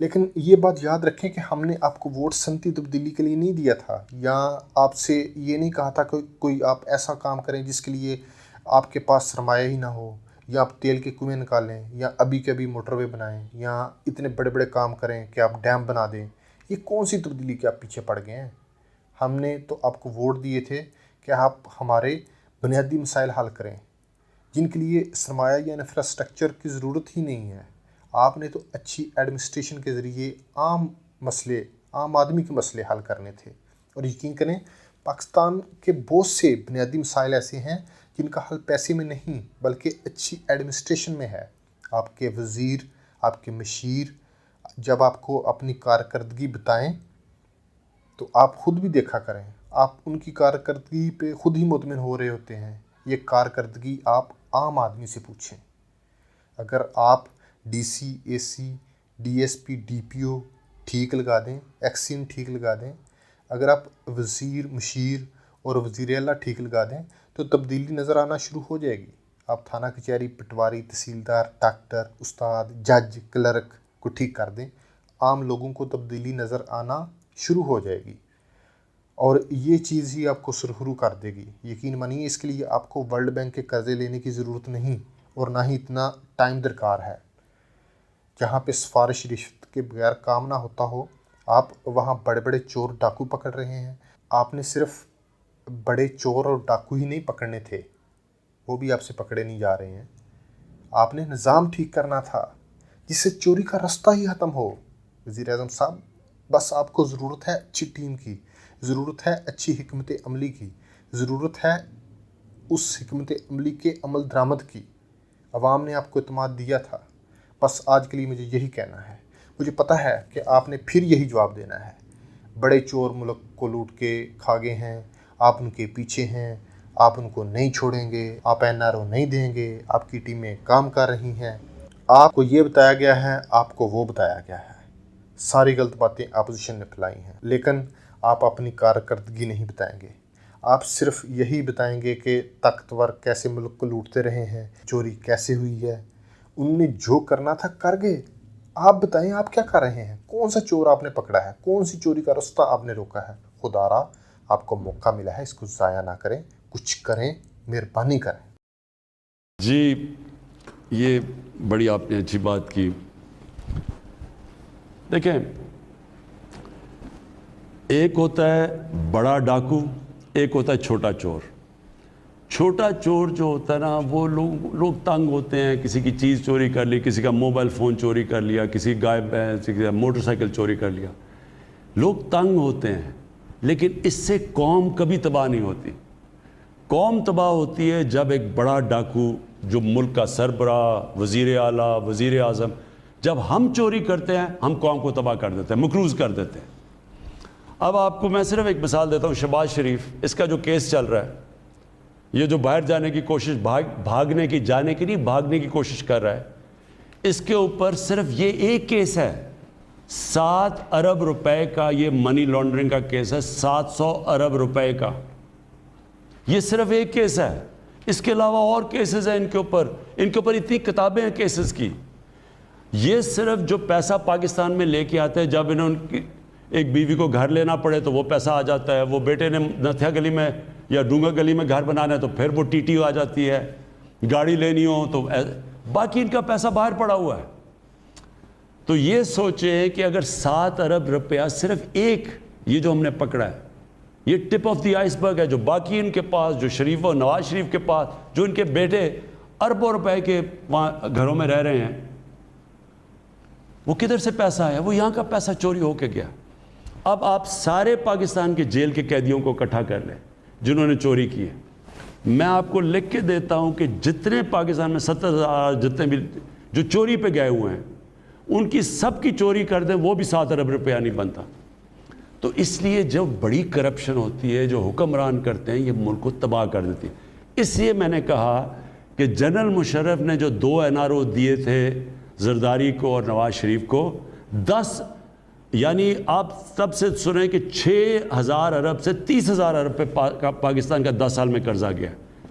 لیکن یہ بات یاد رکھیں کہ ہم نے آپ کو ووٹ صنعتی تبدیلی کے لیے نہیں دیا تھا، یا آپ سے یہ نہیں کہا تھا کہ کوئی آپ ایسا کام کریں جس کے لیے آپ کے پاس سرمایہ ہی نہ ہو، یا آپ تیل کے کنویں نکالیں، یا ابھی کے ابھی موٹر وے بنائیں، یا اتنے بڑے بڑے کام کریں کہ آپ ڈیم بنا دیں۔ یہ کون سی تبدیلی کے آپ پیچھے پڑ گئے ہیں؟ ہم نے تو آپ کو ووٹ دیے تھے کہ آپ ہمارے بنیادی مسائل حل کریں، جن کے لیے سرمایہ یا انفراسٹرکچر کی ضرورت ہی نہیں ہے۔ آپ نے تو اچھی ایڈمنسٹریشن کے ذریعے عام آدمی کے مسئلے حل کرنے تھے، اور یقین کریں پاکستان کے بہت سے بنیادی مسائل ایسے ہیں جن کا حل پیسے میں نہیں بلکہ اچھی ایڈمنسٹریشن میں ہے۔ آپ کے وزیر، آپ کے مشیر جب آپ کو اپنی کارکردگی بتائیں تو آپ خود بھی دیکھا کریں، آپ ان کی کارکردگی پہ خود ہی مطمئن ہو رہے ہوتے ہیں۔ یہ کارکردگی آپ عام آدمی سے پوچھیں۔ اگر آپ D C, A C, D S P, D P O ٹھیک لگا دیں، ایکسین ٹھیک لگا دیں، اگر آپ وزیر، مشیر اور وزیر اعلیٰ ٹھیک لگا دیں تو تبدیلی نظر آنا شروع ہو جائے گی۔ آپ تھانہ کچہری، پٹواری، تحصیلدار، ڈاکٹر، استاد، جج، کلرک کو ٹھیک کر دیں، عام لوگوں کو تبدیلی نظر آنا شروع ہو جائے گی، اور یہ چیز ہی آپ کو سرخرو کر دے گی۔ یقین مانیے اس کے لیے آپ کو ورلڈ بینک کے قرضے لینے کی ضرورت نہیں، اور نہ ہی اتنا ٹائم درکار ہے۔ جہاں پہ سفارش رشوت کے بغیر کام نہ ہوتا ہو، آپ وہاں بڑے بڑے چور ڈاکو پکڑ رہے ہیں۔ آپ نے صرف بڑے چور اور ڈاکو ہی نہیں پکڑنے تھے، وہ بھی آپ سے پکڑے نہیں جا رہے ہیں۔ آپ نے نظام ٹھیک کرنا تھا جس سے چوری کا رستہ ہی ختم ہو۔ وزیر اعظم صاحب، بس آپ کو ضرورت ہے اچھی ٹیم کی، ضرورت ہے اچھی حکمت عملی کی، ضرورت ہے اس حکمت عملی کے عمل درآمد کی۔ عوام نے آپ کو اعتماد دیا تھا۔ بس آج کے لیے مجھے یہی کہنا ہے۔ مجھے پتہ ہے کہ آپ نے پھر یہی جواب دینا ہے۔ بڑے چور ملک کو لوٹ کے کھا گئے ہیں، آپ ان کے پیچھے ہیں، آپ ان کو نہیں چھوڑیں گے، آپ این آر او نہیں دیں گے، آپ کی ٹیمیں کام کر رہی ہیں، آپ کو یہ بتایا گیا ہے، آپ کو وہ بتایا گیا ہے۔ ساری غلط باتیں اپوزیشن نے پھیلائی ہیں، لیکن آپ اپنی کارکردگی نہیں بتائیں گے۔ آپ صرف یہی بتائیں گے کہ طاقتور کیسے ملک کو لوٹتے رہے ہیں، چوری کیسے ہوئی ہے۔ ان نے جو کرنا تھا کر گئے، آپ بتائیں آپ کیا کر رہے ہیں؟ کون سا چور آپ نے پکڑا ہے؟ کون سی چوری کا رستہ آپ نے روکا ہے؟ خدا را آپ کو موقع ملا ہے، اس کو ضائع نہ کریں، کچھ کریں، مہربانی کریں۔ جی، یہ بڑی آپ نے اچھی بات کی۔ دیکھیں، ایک ہوتا ہے بڑا ڈاکو، ایک ہوتا ہے چھوٹا چور۔ چھوٹا چور جو ہوتا ہے نا، وہ لوگ تنگ ہوتے ہیں، کسی کی چیز چوری کر لی، کسی کا موبائل فون چوری کر لیا، کسی کا موٹر سائیکل چوری کر لیا، لوگ تنگ ہوتے ہیں۔ لیکن اس سے قوم کبھی تباہ نہیں ہوتی۔ قوم تباہ ہوتی ہے جب ایک بڑا ڈاکو جو ملک کا سربراہ، وزیر اعلیٰ، وزیر اعظم، جب ہم چوری کرتے ہیں، ہم قوم کو تباہ کر دیتے ہیں، مقروض کر دیتے ہیں۔ اب آپ کو میں صرف ایک مثال دیتا ہوں، شہباز شریف، اس کا جو کیس چل رہا ہے، یہ جو باہر جانے کی کوشش، بھاگنے کی کوشش کر رہا ہے، اس کے اوپر صرف یہ ایک کیس ہے، 7 ارب روپے کا، یہ منی لانڈرنگ کا کیس ہے، 700 ارب روپے کا، یہ صرف ایک کیس ہے۔ اس کے علاوہ اور کیسز ہیں ان کے اوپر اتنی کتابیں ہیں کیسز کی۔ یہ صرف جو پیسہ پاکستان میں لے کے آتے ہیں، جب انہوں نے ایک بیوی کو گھر لینا پڑے تو وہ پیسہ آ جاتا ہے، وہ بیٹے نے نتھیا گلی میں یا ڈونگا گلی میں گھر بنانا ہے تو پھر وہ ٹی ٹی آ جاتی ہے، گاڑی لینی ہو تو باقی ان کا پیسہ باہر پڑا ہوا ہے۔ تو یہ سوچیں کہ اگر 7 ارب روپیہ صرف ایک، یہ جو ہم نے پکڑا ہے، یہ ٹپ آف دی آئس برگ ہے، جو باقی ان کے پاس، جو شریف و نواز شریف کے پاس، جو ان کے بیٹے اربوں روپے کے وہاں گھروں میں رہ رہے ہیں، وہ کدھر سے پیسہ آیا؟ وہ یہاں کا پیسہ چوری ہو کے گیا۔ اب آپ سارے پاکستان کے جیل کے قیدیوں کو اکٹھا کر لیں جنہوں نے چوری کی ہے۔ میں آپ کو لکھ کے دیتا ہوں کہ جتنے پاکستان میں 70,000 جتنے بھی جو چوری پہ گئے ہوئے ہیں، ان کی سب کی چوری کر دیں، وہ بھی 7 ارب روپیہ نہیں بنتا۔ تو اس لیے جو بڑی کرپشن ہوتی ہے، جو حکمران کرتے ہیں، یہ ملک کو تباہ کر دیتی ہے۔ اس لیے میں نے کہا کہ جنرل مشرف نے جو 2 NRO دیے تھے زرداری کو اور نواز شریف کو، 10 یعنی آپ تب سے سنیں کہ 6,000 ارب سے 30,000 ارب پہ پاکستان کا 10 سال میں قرضہ گیا،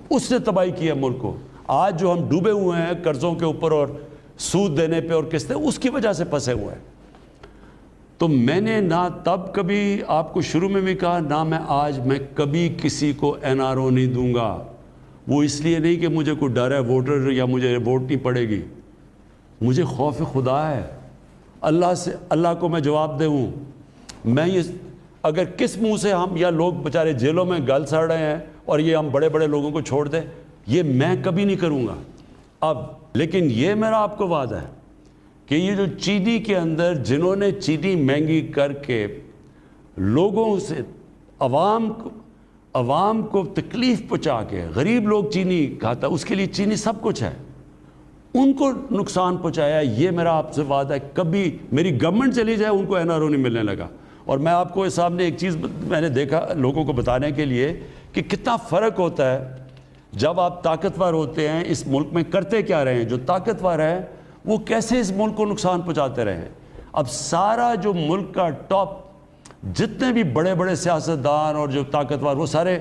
اس نے تباہی کیا ملک کو۔ آج جو ہم ڈوبے ہوئے ہیں قرضوں کے اوپر اور سود دینے پہ اور قسطیں، اس کی وجہ سے پھنسے ہوئے ہیں۔ تو میں نے نہ تب کبھی آپ کو شروع میں بھی کہا، نہ میں آج میں کبھی کسی کو NRO نہیں دوں گا. وہ اس لیے نہیں کہ مجھے کوئی ڈر ہے ووٹر یا مجھے ووٹ نہیں پڑے گی، مجھے خوف خدا ہے. اللہ کو میں جواب دوں، میں یہ اگر کس منہ سے ہم یا لوگ بیچارے جیلوں میں گل سڑ رہے ہیں اور یہ ہم بڑے بڑے لوگوں کو چھوڑ دیں، یہ میں کبھی نہیں کروں گا. اب لیکن یہ میرا آپ کو وعدہ ہے کہ یہ جو چینی کے اندر جنہوں نے چینی مہنگی کر کے لوگوں سے عوام کو تکلیف پہنچا کے، غریب لوگ چینی کھاتا، اس کے لیے چینی سب کچھ ہے، ان کو نقصان پہنچایا، یہ میرا آپ سے وعدہ ہے کبھی میری گورنمنٹ چلی جائے ان کو NRO نہیں ملنے لگا. اور میں آپ کو سامنے ایک چیز میں نے دیکھا لوگوں کو بتانے کے لیے کہ کتنا فرق ہوتا ہے جب آپ طاقتور ہوتے ہیں. اس ملک میں کرتے کیا رہے ہیں؟ جو طاقتور ہیں وہ کیسے اس ملک کو نقصان پہنچاتے رہے ہیں. اب سارا جو ملک کا ٹاپ جتنے بھی بڑے بڑے سیاستدان اور جو طاقتور، وہ سارے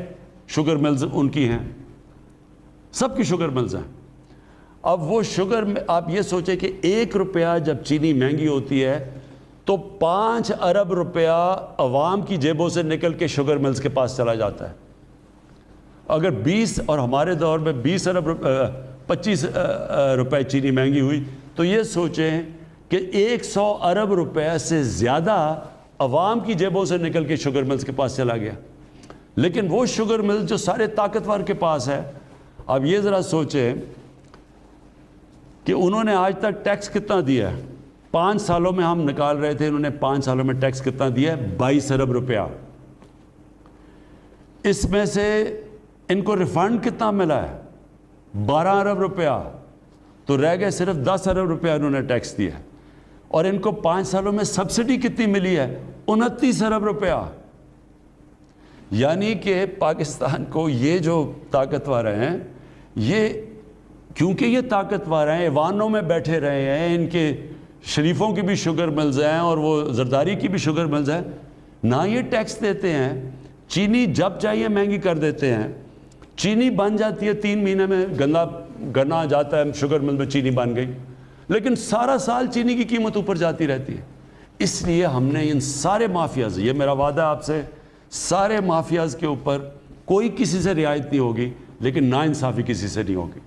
شوگر ملز ان کی ہیں، سب کی شوگر ملز ہیں. اب وہ شوگر میں آپ یہ سوچیں کہ 1 روپیہ جب چینی مہنگی ہوتی ہے تو 5 ارب روپیہ عوام کی جیبوں سے نکل کے شوگر ملز کے پاس چلا جاتا ہے. اگر 20 اور ہمارے دور میں 25 روپے چینی مہنگی ہوئی تو یہ سوچیں کہ 100 ارب روپے سے زیادہ عوام کی جیبوں سے نکل کے شوگر ملز کے پاس چلا گیا. لیکن وہ شوگر ملز جو سارے طاقتور کے پاس ہے، اب یہ ذرا سوچیں کہ انہوں نے آج تک ٹیکس کتنا دیا ہے. 5 سالوں میں ہم نکال رہے تھے، انہوں نے 5 سالوں میں ٹیکس کتنا دیا ہے؟ 22 ارب روپیہ. اس میں سے ان کو ریفنڈ کتنا ملا ہے؟ 12 ارب روپیہ. تو رہ گئے صرف 10 ارب روپیہ انہوں نے ٹیکس دیا ہے. اور ان کو 5 سالوں میں سبسڈی کتنی ملی ہے؟ 29 ارب روپیہ. یعنی کہ پاکستان کو یہ جو طاقتور ہیں، یہ کیونکہ یہ طاقتور ہیں، ایوانوں میں بیٹھے رہے ہیں، ان کے شریفوں کی بھی شوگر ملز ہیں اور وہ زرداری کی بھی شوگر ملز ہیں، نہ یہ ٹیکس دیتے ہیں. چینی جب چاہیے مہنگی کر دیتے ہیں. چینی بن جاتی ہے 3 مہینے میں، گنا جاتا ہے شوگر مل میں چینی بن گئی، لیکن سارا سال چینی کی قیمت اوپر جاتی رہتی ہے. اس لیے ہم نے ان سارے مافیاز، یہ میرا وعدہ ہے آپ سے، سارے مافیاز کے اوپر کوئی کسی سے رعایت نہیں ہوگی، لیکن ناانصافی کسی سے نہیں ہوگی.